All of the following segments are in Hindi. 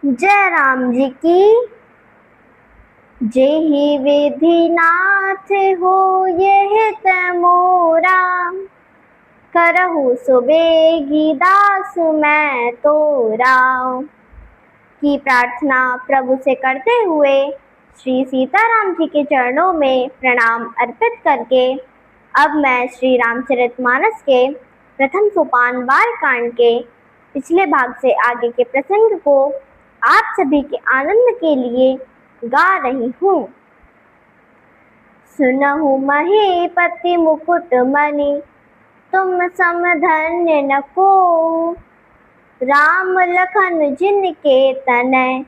जय राम जी की। जेहि विधि नाथ हो यह तमोरा, करहु सुबेगी दास मैं तोरा। की प्रार्थना प्रभु से करते हुए श्री सीताराम जी के चरणों में प्रणाम अर्पित करके अब मैं श्री रामचरितमानस के प्रथम सोपान बालकांड के पिछले भाग से आगे के प्रसंग को आप सभी के आनंद के लिए गा रही हूँ। सुनहु महीपति मुकुट मणि, तुम सम धन्य न कोउ। राम लखन जिनके तनय,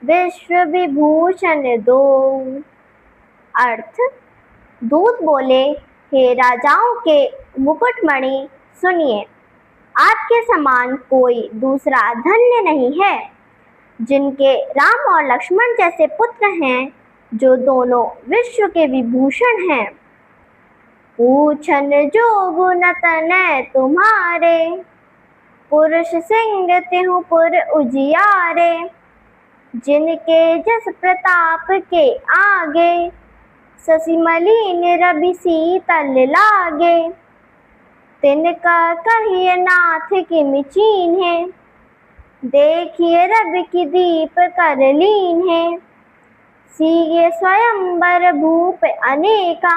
विश्व विभूषण दोउ। अर्थ: दूत बोले, हे राजाओं के मुकुटमणि, सुनिए, आपके समान कोई दूसरा धन्य नहीं है। जिनके राम और लक्ष्मण जैसे पुत्र हैं, जो दोनों विश्व के विभूषण हैं। पूछन जोगु न तनय तुम्हारे, पुरुष सिंह तिहु पुर उजियारे। जिनके जस प्रताप के आगे, शशि मलिन रवि शीतल लागे। तिनका कहिए नाथ किम चीन्हे, देखिए रवि की दीप कर लीन्हे। सीगे स्वयंवर भूप अनेका,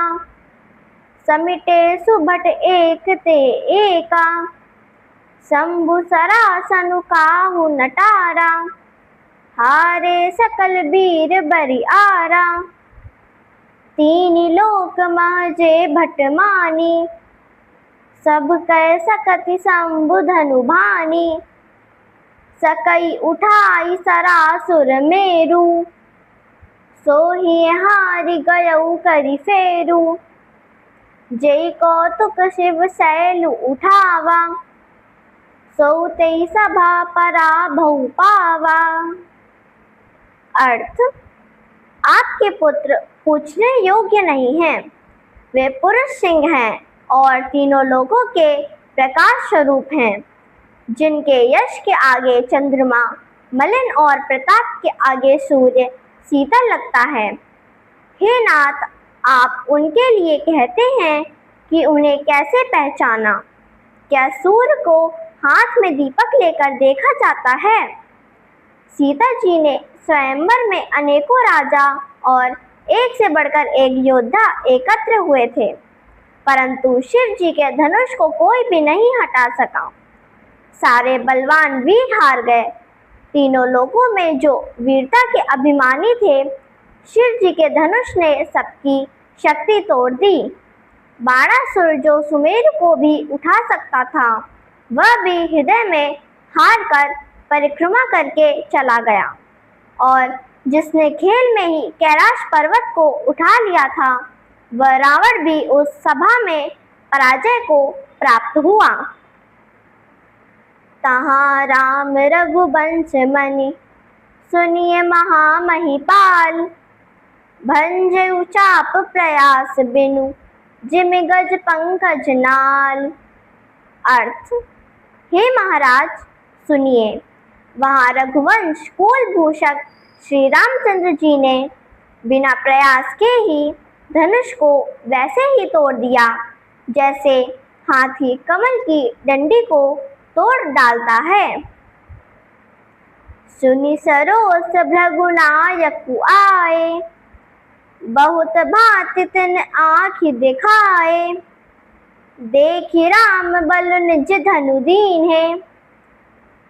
समिटे सुभट एक ते एका। शंभु सरासनु काहू नटारा, हारे सकल वीर बरिआरा। तीन लोक महजे भट मानी, सब कै सकति शंभु धनु भानी। सकई उठाई सरासुर मेरु, सोहि हारि गयउ करि फेरु। जय कौतुक शिव शैल उठावा, सो तेई सभा पराभव पावा। अर्थ: आपके पुत्र पूछने योग्य नहीं हैं। वे पुरुष सिंह हैं और तीनों लोगों के प्रकाश स्वरूप हैं। जिनके यश के आगे चंद्रमा मलिन और प्रताप के आगे सूर्य शीतल लगता है। हे नाथ, आप उनके लिए कहते हैं कि उन्हें कैसे पहचाना? क्या सूर्य को हाथ में दीपक लेकर देखा जाता है? सीता जी ने स्वयंवर में अनेकों राजा और एक से बढ़कर एक योद्धा एकत्र हुए थे, परंतु शिव जी के धनुष को कोई भी नहीं हटा सका। सारे बलवान वीर हार गए। तीनों लोगों में जो वीरता के अभिमानी थे, शिव जी के धनुष ने सबकी शक्ति तोड़ दी। बाणासुर, जो सुमेरु को भी उठा सकता था, वह भी हृदय में हार कर परिक्रमा करके चला गया। और जिसने खेल में ही कैलाश पर्वत को उठा लिया था, वह रावण भी उस सभा में पराजय को प्राप्त हुआ। तहाँ राम रघुवंश मनि, सुनिए महामहिपाल। भंजउ चाप प्रयास बिनु, जिमि गज पंकज नाल। अर्थ: हे महाराज, सुनिए, वहाँ रघुवंश कुल भूषक श्री रामचंद्र जी ने बिना प्रयास के ही धनुष को वैसे ही तोड़ दिया, जैसे हाथी कमल की डंडी को तोड़ डालता है। सुनि सरोस भृगुनायकु आए, बहुत भांति तिन आँखि दिखाए। देखि राम बल निज धनु दीन्हे,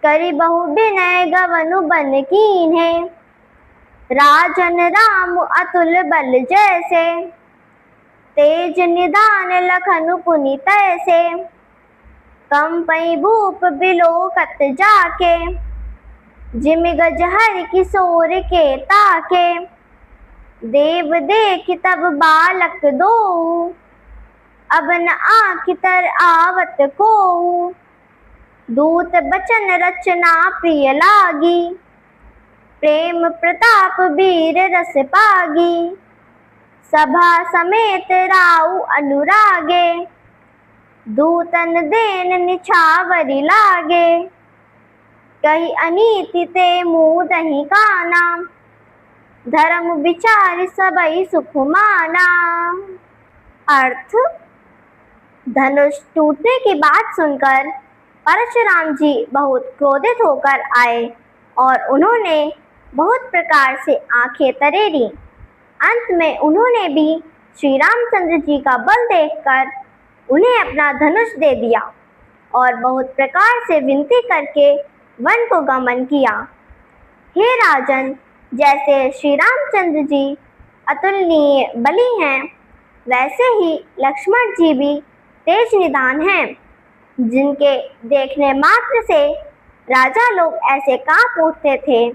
करि बहु विनय गवनु बन कीन्हे। राजन राम अतुल बल जैसे, तेज निधान लखनु पुनि तैसे। कंपई भूप बिलोकत जाके, जिमि गज हरि किशोर के ताके। देव देखि तब बालक दोउ, अब न आँखि तर आवत कोउ। दूत बचन रचना प्रिय लागी, प्रेम प्रताप वीर रस पागी। सभा समेत राउ अनुरागे, दूतन देन निछावरि लागे। कही अनीति ते मुँह दही काना, धर्म विचार सबई सुख माना। अर्थ, धनुष टूटने की बात सुनकर परशुराम जी बहुत क्रोधित होकर आए और उन्होंने बहुत प्रकार से आंखें तरेरी। अंत में उन्होंने भी श्री रामचंद्र जी का बल देखकर उन्हें अपना धनुष दे दिया और बहुत प्रकार से विनती करके वन को गमन किया। हे राजन, जैसे श्री रामचंद्र जी अतुलनीय बली हैं, वैसे ही लक्ष्मण जी भी तेज निधान हैं, जिनके देखने मात्र से राजा लोग ऐसे कांप उठते थे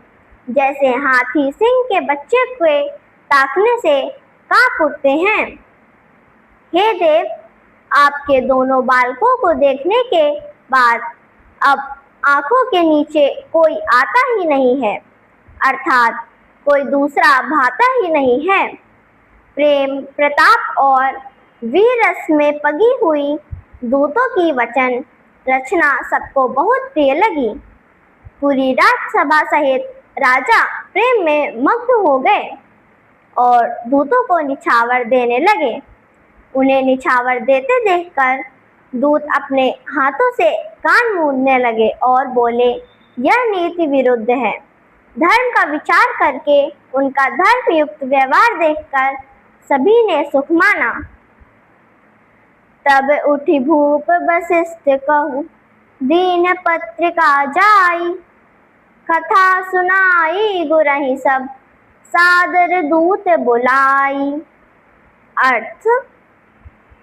जैसे हाथी सिंह के बच्चे के ताकने से कांप उठते हैं। हे देव, आपके दोनों बालकों को देखने के बाद अब आंखों के नीचे कोई आता ही नहीं है, अर्थात कोई दूसरा भाता ही नहीं है। प्रेम, प्रताप और वीर रस में पगी हुई दूतों की वचन रचना सबको बहुत प्रिय लगी। पूरी रात सभा सहित राजा प्रेम में मग्न हो गए और दूतों को निछावर देने लगे। उन्हें निछावर देते देखकर दूत अपने हाथों से कान मूंदने लगे और बोले, यह नीति विरुद्ध है। धर्म का विचार करके उनका धर्मयुक्त व्यवहार देखकर सभी ने सुख माना। तब उठी भूप वशिष्ठ कहूँ, दीन पत्रिका जाई, कथा सुनाई गुरहि सब, सादर दूत बुलाई। अर्थ,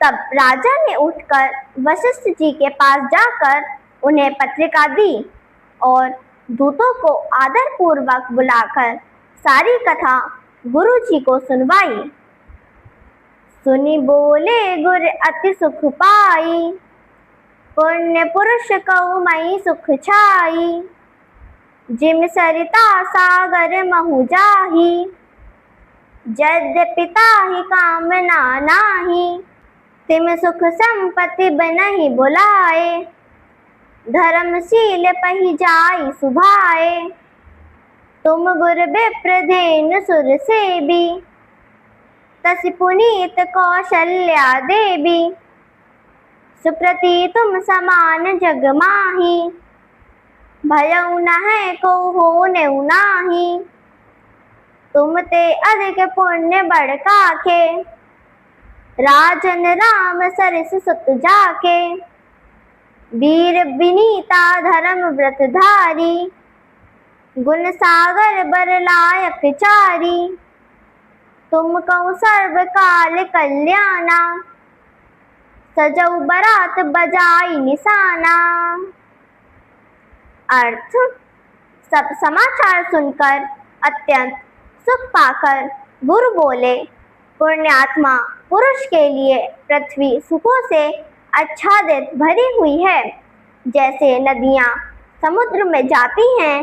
तब राजा ने उठकर वशिष्ठ जी के पास जाकर उन्हें पत्रिका दी और दूतों को आदरपूर्वक बुलाकर सारी कथा गुरु जी को सुनवाई। सुनी बोले गुर अति सुख पाई, पुण्य पुरुष कऊ मई सुख छाई, जिम सरिता सागर महु जाही, यद्यपि ताहि कामना नाही, तिम सुख संपत्ति बनहि बुलाए, धर्मशील पहि जाई सुभाए, तुम गुर विप्रधेनु सुर सेबी, तसि पुनीत कौशल्या देवी, सुप्रति तुम समान जग माही, भयउ नहै को होनेउ नाही, तुम ते अधिक पुण्य बड़ काखे, राजन राम सरिस सुत जाके, वीर विनीता धर्म व्रत धारी, गुण सागर बर लायक चारी, तुम कऊ सर्व काल कल्याणा, सजऊ बरात बजाई निशाना। अर्थ, सब समाचार सुनकर अत्यंत सुख पाकर गुरु बोले, पुण्यात्मा पुरुष के लिए पृथ्वी सुखों से आच्छादित भरी हुई है। जैसे नदियाँ समुद्र में जाती हैं,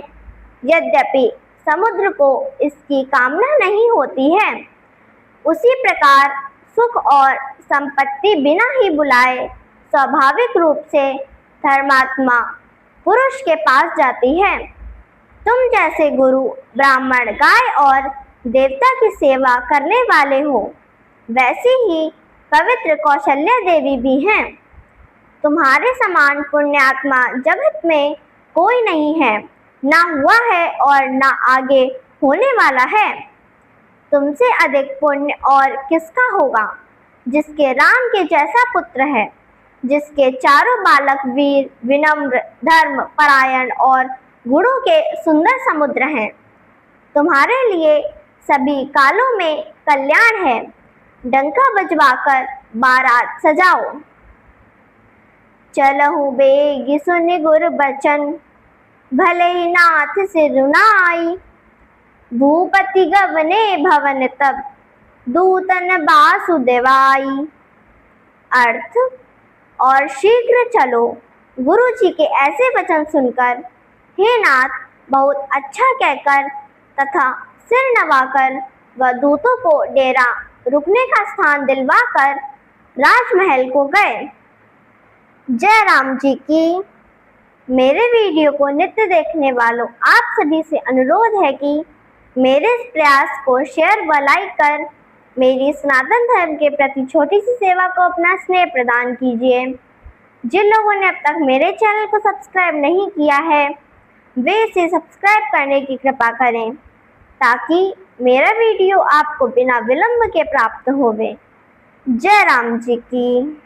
यद्यपि समुद्र को इसकी कामना नहीं होती है, उसी प्रकार सुख और संपत्ति बिना ही बुलाए स्वाभाविक रूप से धर्मात्मा पुरुष के पास जाती है। तुम जैसे गुरु ब्राह्मण, गाय और देवता की सेवा करने वाले हो, वैसे ही पवित्र कौशल्या देवी भी हैं। तुम्हारे समान पुण्यात्मा जगत में कोई नहीं है, ना हुआ है और ना आगे होने वाला है। तुमसे अधिक पुण्य और किसका होगा, जिसके राम के जैसा पुत्र है, जिसके चारों बालक वीर, विनम्र, धर्म परायण और गुणों के सुंदर समुद्र हैं। तुम्हारे लिए सभी कालों में कल्याण है। डंका बजवाकर बारात सजाओ। चलहु बेगी सुनि गुर बचन, भले ही नाथ सिरुनाई, भूपति गवने भवन तब, दूतन बासु देवाई। अर्थ, और शीघ्र चलो। गुरु जी के ऐसे वचन सुनकर हे नाथ बहुत अच्छा कहकर तथा सिर नवाकर व दूतों को डेरा रुकने का स्थान दिलवाकर राजमहल को गए। जय राम जी की। मेरे वीडियो को नित्य देखने वालों आप सभी से अनुरोध है कि मेरे इस प्रयास को शेयर व लाइक कर मेरी सनातन धर्म के प्रति छोटी सी सेवा को अपना स्नेह प्रदान कीजिए। जिन लोगों ने अब तक मेरे चैनल को सब्सक्राइब नहीं किया है वे इसे सब्सक्राइब करने की कृपा करें ताकि मेरा वीडियो आपको बिना विलंब के प्राप्त होवे। जय राम जी की।